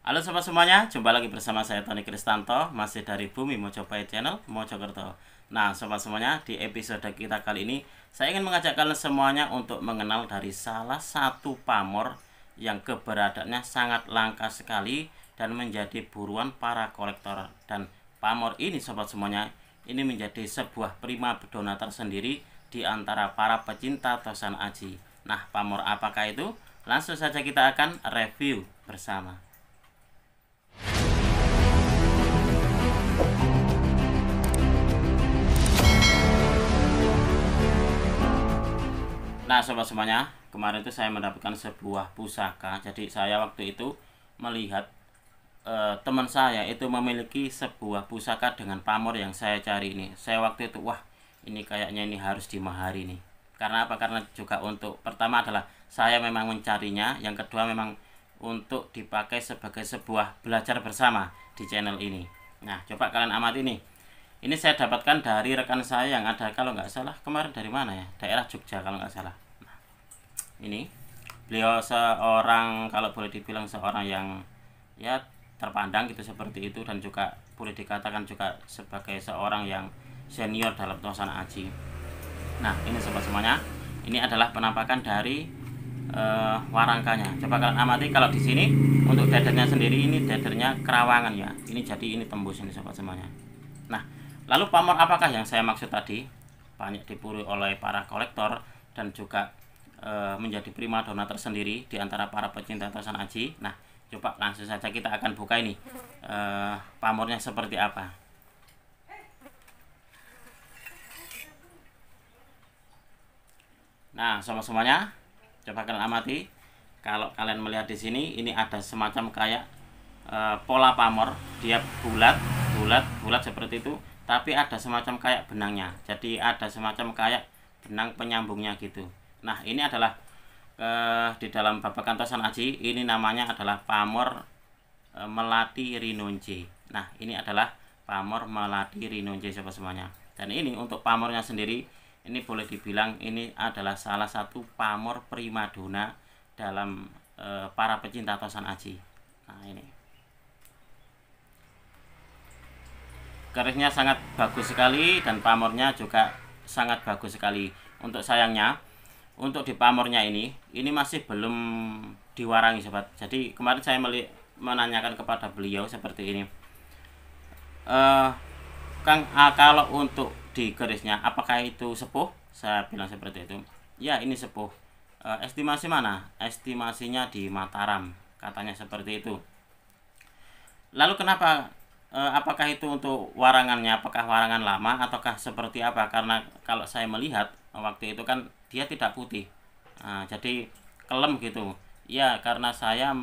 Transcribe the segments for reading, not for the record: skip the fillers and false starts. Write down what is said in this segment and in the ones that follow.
Halo sobat semuanya, jumpa lagi bersama saya Tony Kristanto, masih dari Bumi Mojopahit Channel, Mojokerto. Nah sobat semuanya, di episode kita kali ini saya ingin mengajak kalian semuanya untuk mengenal dari salah satu pamor yang keberadaannya sangat langka sekali dan menjadi buruan para kolektor. Dan pamor ini sobat semuanya, ini menjadi sebuah prima dona tersendiri di antara para pecinta Tosan Aji. Nah pamor apakah itu? Langsung saja kita akan review bersama. Nah sobat semuanya, kemarin itu saya mendapatkan sebuah pusaka. Jadi saya waktu itu melihat teman saya itu memiliki sebuah pusaka dengan pamor yang saya cari ini. Saya waktu itu, wah ini kayaknya ini harus dimahari nih. Karena apa? Karena juga untuk pertama adalah saya memang mencarinya, yang kedua memang untuk dipakai sebagai sebuah belajar bersama di channel ini. Nah coba kalian amati nih. Ini saya dapatkan dari rekan saya yang ada, kalau nggak salah kemarin dari mana ya, daerah Jogja kalau nggak salah. Nah, ini beliau seorang, kalau boleh dibilang seorang yang ya terpandang gitu seperti itu, dan juga boleh dikatakan juga sebagai seorang yang senior dalam Tosan Aji. Nah ini sobat semuanya, ini adalah penampakan dari warangkanya. Coba kalian amati, kalau di sini untuk dadernya sendiri ini dadernya kerawangan ya. Ini jadi ini tembus ini sobat semuanya. Nah, lalu pamor apakah yang saya maksud tadi? Banyak diburu oleh para kolektor dan juga menjadi prima dona tersendiri di antara para pecinta Tosan Aji. Nah, coba langsung saja kita akan buka ini pamornya seperti apa. Nah, sama semuanya, coba kalian amati. Kalau kalian melihat di sini, ini ada semacam kayak pola pamor. Dia bulat, bulat, bulat seperti itu. Tapi ada semacam kayak benangnya. Jadi ada semacam kayak benang penyambungnya gitu. Nah ini adalah di dalam babakan Tosan Aji, ini namanya adalah pamor melati rinonje. Nah ini adalah pamor melati rinonje sobat semuanya. Dan ini untuk pamornya sendiri, ini boleh dibilang ini adalah salah satu pamor primadona dalam para pecinta Tosan Aji. Nah ini garisnya sangat bagus sekali dan pamornya juga sangat bagus sekali. Untuk sayangnya, untuk di pamornya ini masih belum diwarangi sobat. Jadi kemarin saya menanyakan kepada beliau seperti ini, Kang, kalau untuk di garisnya apakah itu sepuh? Saya bilang seperti itu. Ya ini sepuh. Estimasi mana? Estimasinya di Mataram, katanya seperti itu. Lalu kenapa? Apakah itu untuk warangannya? Apakah warangan lama ataukah seperti apa? Karena kalau saya melihat waktu itu kan dia tidak putih, jadi kelem gitu. Ya karena saya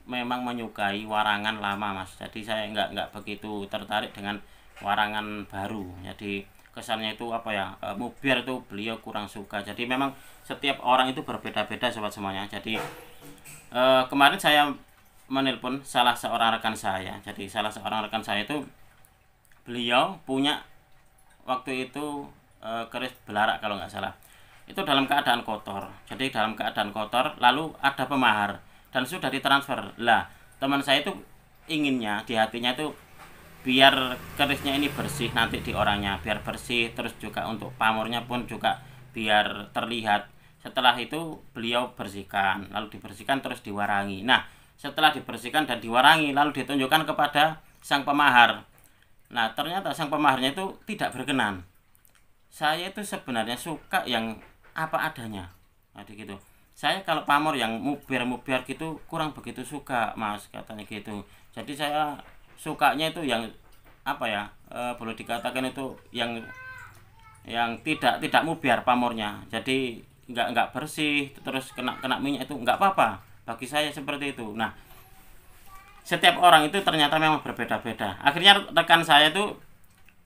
memang menyukai warangan lama mas. Jadi saya nggak begitu tertarik dengan warangan baru. Jadi kesannya itu apa ya? Mubiar itu beliau kurang suka. Jadi memang setiap orang itu berbeda-beda sobat semuanya. Jadi kemarin saya menelpon salah seorang rekan saya. Jadi salah seorang rekan saya itu beliau punya waktu itu keris belarak kalau nggak salah. Itu dalam keadaan kotor. Jadi dalam keadaan kotor, lalu ada pemahar dan sudah ditransfer. Lah, teman saya itu inginnya di hatinya itu biar kerisnya ini bersih nanti di orangnya, biar bersih, terus juga untuk pamornya pun juga biar terlihat. Setelah itu beliau bersihkan, lalu dibersihkan terus diwarangi. Nah setelah dibersihkan dan diwarangi lalu ditunjukkan kepada sang pemahar. Nah ternyata sang pemaharnya itu tidak berkenan. Saya itu sebenarnya suka yang apa adanya. Jadi gitu. Saya kalau pamor yang mubiar-mubiar gitu kurang begitu suka mas, katanya gitu. Jadi saya sukanya itu yang apa ya, boleh dikatakan itu yang tidak mubiar pamornya. Jadi nggak bersih terus kena minyak, itu nggak apa-apa bagi saya seperti itu. Nah setiap orang itu ternyata memang berbeda-beda. Akhirnya rekan saya itu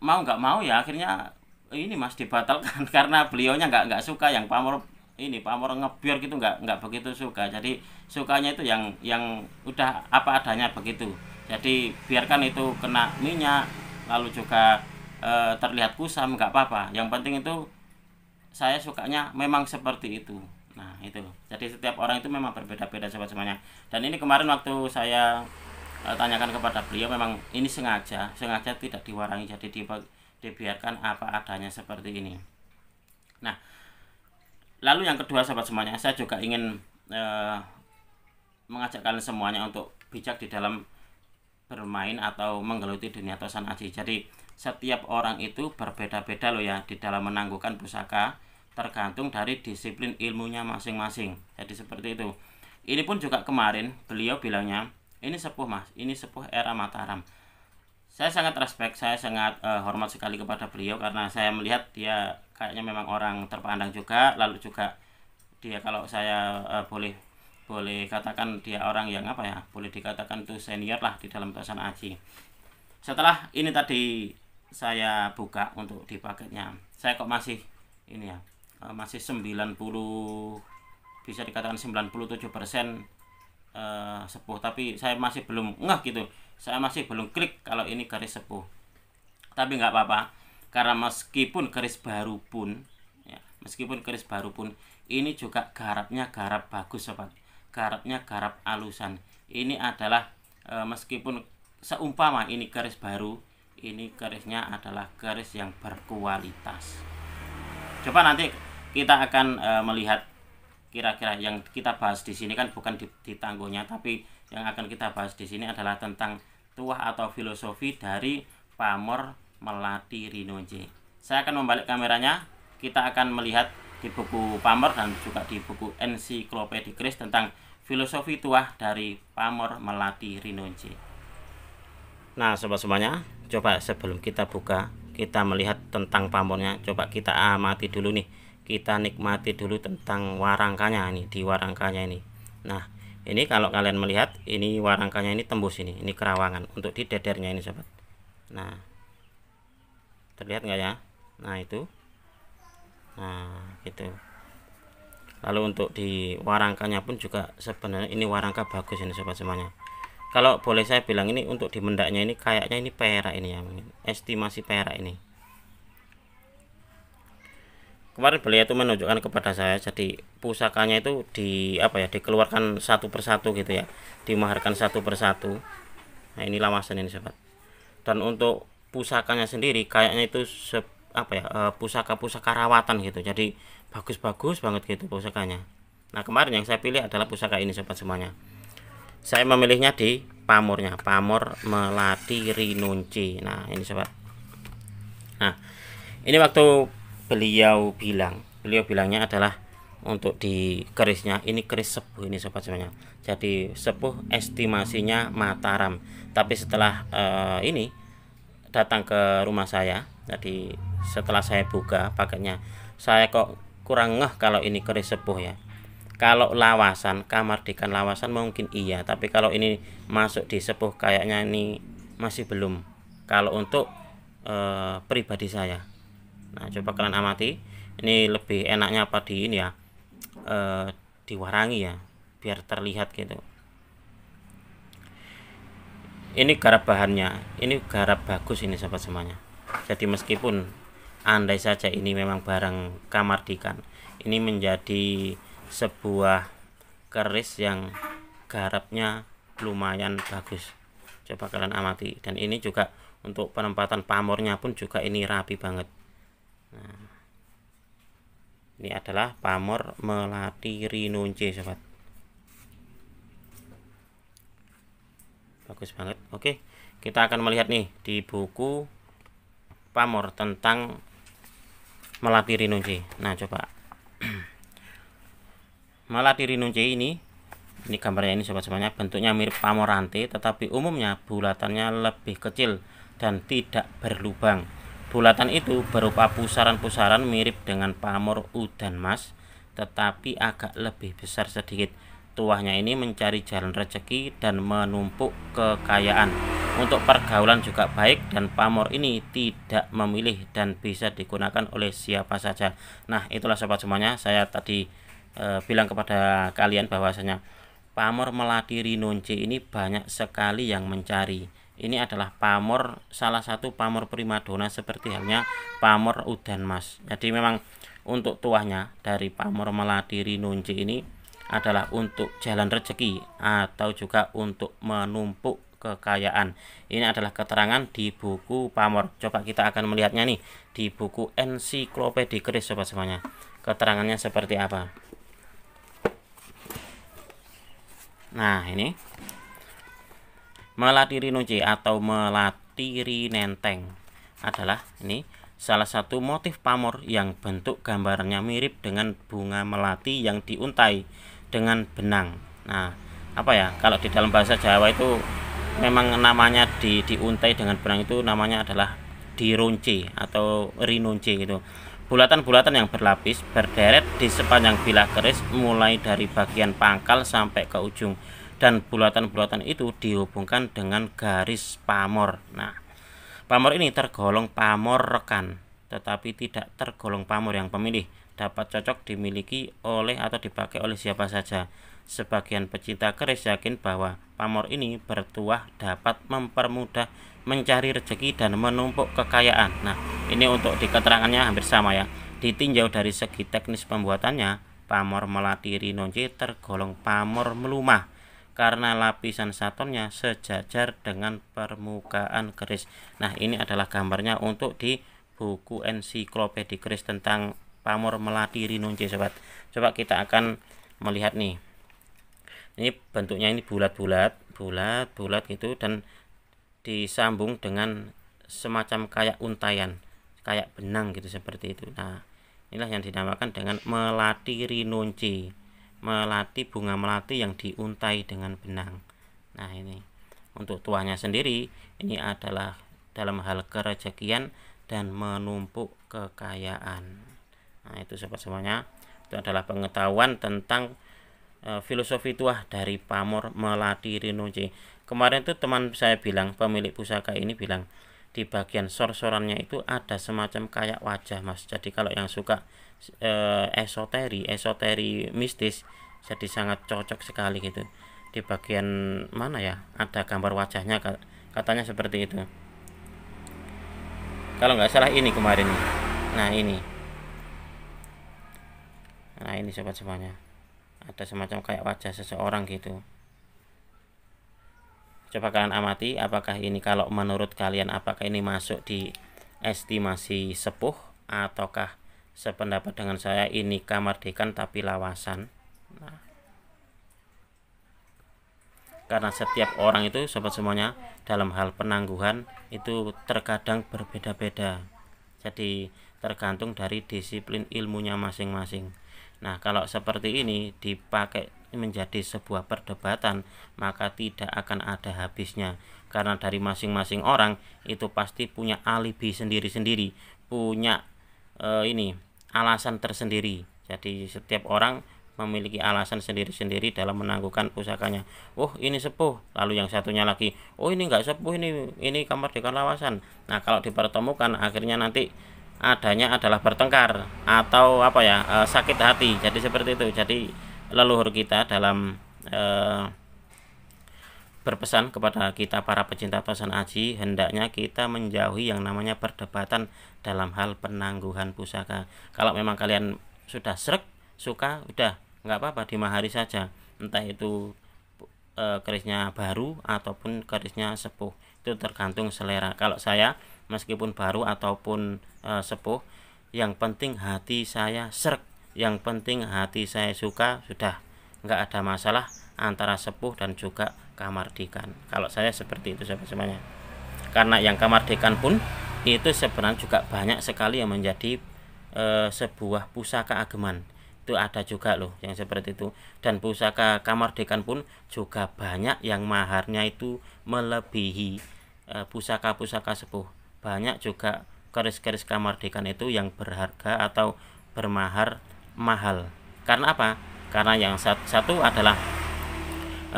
mau nggak mau ya akhirnya ini mas dibatalkan karena beliaunya nggak suka yang pamor ini, pamor ngebiar gitu, nggak begitu suka. Jadi sukanya itu yang udah apa adanya begitu. Jadi biarkan itu kena minyak lalu juga terlihat kusam nggak apa-apa. Yang penting itu saya sukanya memang seperti itu. Nah itu, jadi setiap orang itu memang berbeda-beda sobat semuanya. Dan ini kemarin waktu saya tanyakan kepada beliau, memang ini sengaja tidak diwarangi, jadi dibiarkan apa adanya seperti ini. Nah, lalu yang kedua sahabat semuanya, saya juga ingin mengajak kalian semuanya untuk bijak di dalam bermain atau menggeluti dunia tosan aji. Jadi setiap orang itu berbeda-beda loh ya di dalam menangguhkan pusaka, tergantung dari disiplin ilmunya masing-masing. Jadi seperti itu. Ini pun juga kemarin beliau bilangnya, ini sepuh mas, ini sepuh era Mataram. Saya sangat respect, saya sangat hormat sekali kepada beliau, karena saya melihat dia kayaknya memang orang terpandang juga. Lalu juga dia, kalau saya boleh katakan, dia orang yang apa ya, boleh dikatakan tuh senior lah di dalam tosan aji. Setelah ini tadi saya buka untuk di paketnya, saya kok masih ini ya, masih 90, bisa dikatakan 97% sepuh, tapi saya masih belum ngeh gitu, saya masih belum klik kalau ini garis sepuh. Tapi nggak apa-apa, karena meskipun garis baru pun ya, ini juga garapnya garap bagus sobat, garapnya garap alusan. Ini adalah meskipun seumpama ini garis baru, ini garisnya adalah garis yang berkualitas. Coba nanti kita akan melihat kira-kira yang kita bahas di sini kan bukan di tangguhnya, tapi yang akan kita bahas di sini adalah tentang tuah atau filosofi dari pamor melati rinonce. Saya akan membalik kameranya, kita akan melihat di buku pamor dan juga di buku ensiklopedia Kris tentang filosofi tuah dari pamor melati rinonce. Nah sobat semuanya, coba sebelum kita buka, kita melihat tentang pamornya, coba kita amati dulu nih, kita nikmati dulu tentang warangkanya ini, di warangkanya ini. Nah ini kalau kalian melihat, ini warangkanya ini tembus ini kerawangan untuk di dedernya ini sobat. Nah terlihat nggak ya? Nah itu, nah gitu. Lalu untuk di warangkanya pun juga sebenarnya ini warangka bagus ini sobat semuanya. Kalau boleh saya bilang, ini untuk di mendaknya ini kayaknya ini perak ini ya, estimasi perak ini. Kemarin beliau itu menunjukkan kepada saya, jadi pusakanya itu dikeluarkan satu persatu gitu ya, dimaharkan satu persatu. Nah ini lawasan ini sobat. Dan untuk pusakanya sendiri kayaknya itu pusaka rawatan gitu, jadi bagus-bagus banget gitu pusakanya. Nah kemarin yang saya pilih adalah pusaka ini sobat semuanya. Saya memilihnya di pamornya, pamor melati rinonce. Nah ini sobat. Nah ini waktu beliau bilangnya adalah untuk di kerisnya ini keris sepuh ini sobat semuanya. Jadi sepuh estimasinya Mataram. Tapi setelah ini datang ke rumah saya, jadi setelah saya buka paketnya, saya kok kurang ngeh kalau ini keris sepuh ya. Kalau lawasan, kamardikan lawasan mungkin iya, tapi kalau ini masuk di sepuh kayaknya ini masih belum, kalau untuk pribadi saya. Nah coba kalian amati, ini lebih enaknya apa di ini ya, diwarangi ya, biar terlihat gitu. Ini garap bahannya, ini garap bagus ini sahabat semuanya. Jadi meskipun andai saja ini memang barang kamardikan, ini menjadi sebuah keris yang garapnya lumayan bagus. Coba kalian amati, dan ini juga untuk penempatan pamornya pun juga ini rapi banget. Nah, ini adalah pamor melati rinonce sobat, bagus banget. Oke, kita akan melihat nih di buku pamor tentang melati rinonce. Nah coba melati rinonce ini gambarnya ini sobat semuanya, bentuknya mirip pamorante, tetapi umumnya bulatannya lebih kecil dan tidak berlubang. Bulatan itu berupa pusaran-pusaran mirip dengan pamor udan mas, tetapi agak lebih besar sedikit. Tuahnya ini mencari jalan rezeki dan menumpuk kekayaan. Untuk pergaulan juga baik, dan pamor ini tidak memilih dan bisa digunakan oleh siapa saja. Nah itulah sobat semuanya, saya tadi bilang kepada kalian bahwasanya pamor melati rinonce ini banyak sekali yang mencari. Ini adalah pamor, salah satu pamor primadona seperti halnya pamor udan mas. Jadi memang untuk tuahnya dari pamor melati rinonce ini adalah untuk jalan rezeki atau juga untuk menumpuk kekayaan. Ini adalah keterangan di buku pamor. Coba kita akan melihatnya nih di buku ensiklopedia keris sobat semuanya. Keterangannya seperti apa? Nah, ini melati rinunci atau melati rinenteng adalah ini salah satu motif pamor yang bentuk gambarnya mirip dengan bunga melati yang diuntai dengan benang. Nah, apa ya? Kalau di dalam bahasa Jawa itu memang namanya diuntai dengan benang itu namanya adalah dirunci atau rinunci gitu. Bulatan-bulatan yang berlapis berderet di sepanjang bilah keris mulai dari bagian pangkal sampai ke ujung, dan bulatan-bulatan itu dihubungkan dengan garis pamor. Nah, pamor ini tergolong pamor rekan, tetapi tidak tergolong pamor yang pemilih. Dapat cocok dimiliki oleh atau dipakai oleh siapa saja. Sebagian pecinta keris yakin bahwa pamor ini bertuah dapat mempermudah mencari rezeki dan menumpuk kekayaan. Nah, ini untuk di keterangannya hampir sama ya. Ditinjau dari segi teknis pembuatannya, pamor melati rinunci tergolong pamor melumah karena lapisan satonnya sejajar dengan permukaan keris. Nah, ini adalah gambarnya untuk di buku ensiklopedia keris tentang pamor melati rinunci sobat. Coba kita akan melihat nih. Ini bentuknya ini bulat-bulat gitu, dan disambung dengan semacam kayak untaian, kayak benang gitu seperti itu. Nah, inilah yang dinamakan dengan melati rinunci. Melati, bunga melati yang diuntai dengan benang. Nah, ini untuk tuahnya sendiri ini adalah dalam hal kerezekian dan menumpuk kekayaan. Nah, itu sobat semuanya, itu adalah pengetahuan tentang filosofi tuah dari pamor melati rinunci. Kemarin tuh teman saya bilang, pemilik pusaka ini bilang di bagian sor-sorannya itu ada semacam kayak wajah mas. Jadi kalau yang suka esoteri mistis, jadi sangat cocok sekali gitu. Di bagian mana ya ada gambar wajahnya, katanya seperti itu. Kalau nggak salah ini kemarin. Nah ini sobat semuanya, ada semacam kayak wajah seseorang gitu. Coba kalian amati apakah ini, kalau menurut kalian apakah ini masuk di estimasi sepuh ataukah sependapat dengan saya ini kamardikan tapi lawasan. Nah, karena setiap orang itu sobat semuanya dalam hal penangguhan itu terkadang berbeda-beda. Jadi tergantung dari disiplin ilmunya masing-masing. Nah, kalau seperti ini dipakai menjadi sebuah perdebatan, maka tidak akan ada habisnya. Karena dari masing-masing orang itu pasti punya alibi sendiri-sendiri, punya alasan tersendiri. Jadi setiap orang memiliki alasan sendiri-sendiri dalam menangguhkan pusakanya. Oh, ini sepuh, lalu yang satunya lagi, oh ini enggak sepuh, ini kamardikan lawasan. Nah, kalau dipertemukan akhirnya nanti adanya adalah bertengkar atau sakit hati. Jadi seperti itu. Jadi leluhur kita dalam berpesan kepada kita para pecinta tosan aji, hendaknya kita menjauhi yang namanya perdebatan dalam hal penangguhan pusaka. Kalau memang kalian sudah srek, suka, udah nggak apa-apa, dimahari saja, entah itu kerisnya baru ataupun kerisnya sepuh, itu tergantung selera. Kalau saya meskipun baru ataupun sepuh, yang penting hati saya srek, yang penting hati saya suka, sudah nggak ada masalah antara sepuh dan juga kamardikan. Kalau saya seperti itu semuanya. Karena yang kamardikan pun itu sebenarnya juga banyak sekali yang menjadi sebuah pusaka ageman. Itu ada juga loh yang seperti itu. Dan pusaka kamardikan pun juga banyak yang maharnya itu melebihi pusaka-pusaka sepuh. Banyak juga keris-keris kamardikan itu yang berharga atau bermahar mahal. Karena apa? Karena yang satu adalah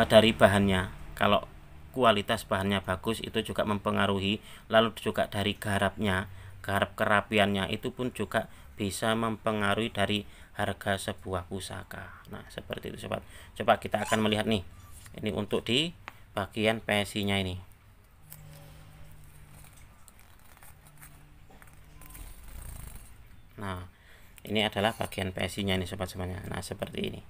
dari bahannya. Kalau kualitas bahannya bagus itu juga mempengaruhi, lalu juga dari garapnya, garap kerapiannya itu pun juga bisa mempengaruhi dari harga sebuah pusaka. Nah, seperti itu sobat. Coba kita akan melihat nih. Ini untuk di bagian PSI-nya ini. Nah, ini adalah bagian PSI-nya ini sobat semuanya. Nah, seperti ini.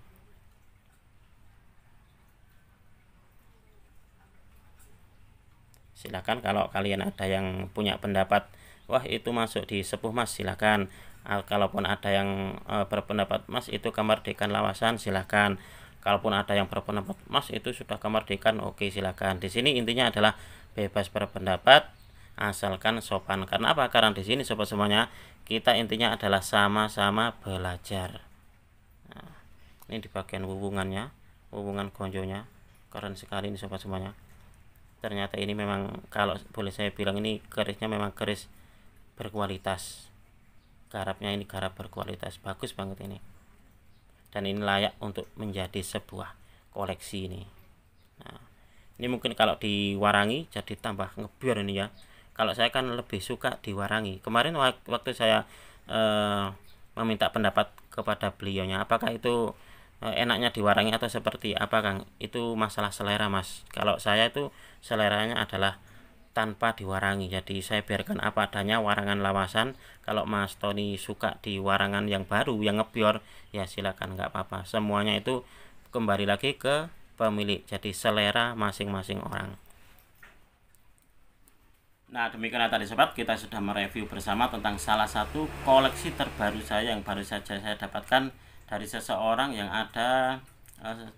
Silahkan kalau kalian ada yang punya pendapat, wah itu masuk di sepuh Mas, silahkan. Kalaupun ada yang berpendapat Mas itu kemerdekaan lawasan, silahkan. Kalaupun ada yang berpendapat Mas itu sudah kemerdekaan, oke silahkan. Di sini intinya adalah bebas berpendapat asalkan sopan. Karena apa? Karena di sini sobat semuanya kita intinya adalah sama-sama belajar. Nah, ini di bagian hubungannya, hubungan gonjonya keren sekali ini sobat semuanya. Ternyata ini memang kalau boleh saya bilang ini kerisnya memang keris berkualitas. Garapnya ini garap berkualitas, bagus banget ini. Dan ini layak untuk menjadi sebuah koleksi ini. Nah, ini mungkin kalau diwarangi jadi tambah ngebiar ini ya. Kalau saya kan lebih suka diwarangi. Kemarin waktu saya meminta pendapat kepada beliaunya, apakah itu enaknya diwarangi atau seperti apa Kang? Itu masalah selera Mas. Kalau saya itu seleranya adalah tanpa diwarangi, jadi saya biarkan apa adanya warangan lawasan. Kalau Mas Tony suka di warangan yang baru yang ngebior, ya silakan, nggak apa-apa. Semuanya itu kembali lagi ke pemilik, jadi selera masing-masing orang. Nah demikian tadi sobat, kita sudah mereview bersama tentang salah satu koleksi terbaru saya yang baru saja saya dapatkan dari seseorang yang ada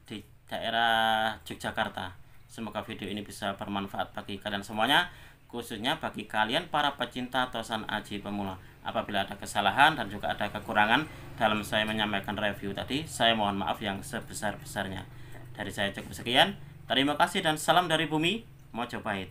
di daerah Yogyakarta. Semoga video ini bisa bermanfaat bagi kalian semuanya, khususnya bagi kalian para pecinta tosan aji pemula. Apabila ada kesalahan dan juga ada kekurangan dalam saya menyampaikan review tadi, saya mohon maaf yang sebesar-besarnya. Dari saya cukup sekian. Terima kasih dan salam dari bumi Mojopahit.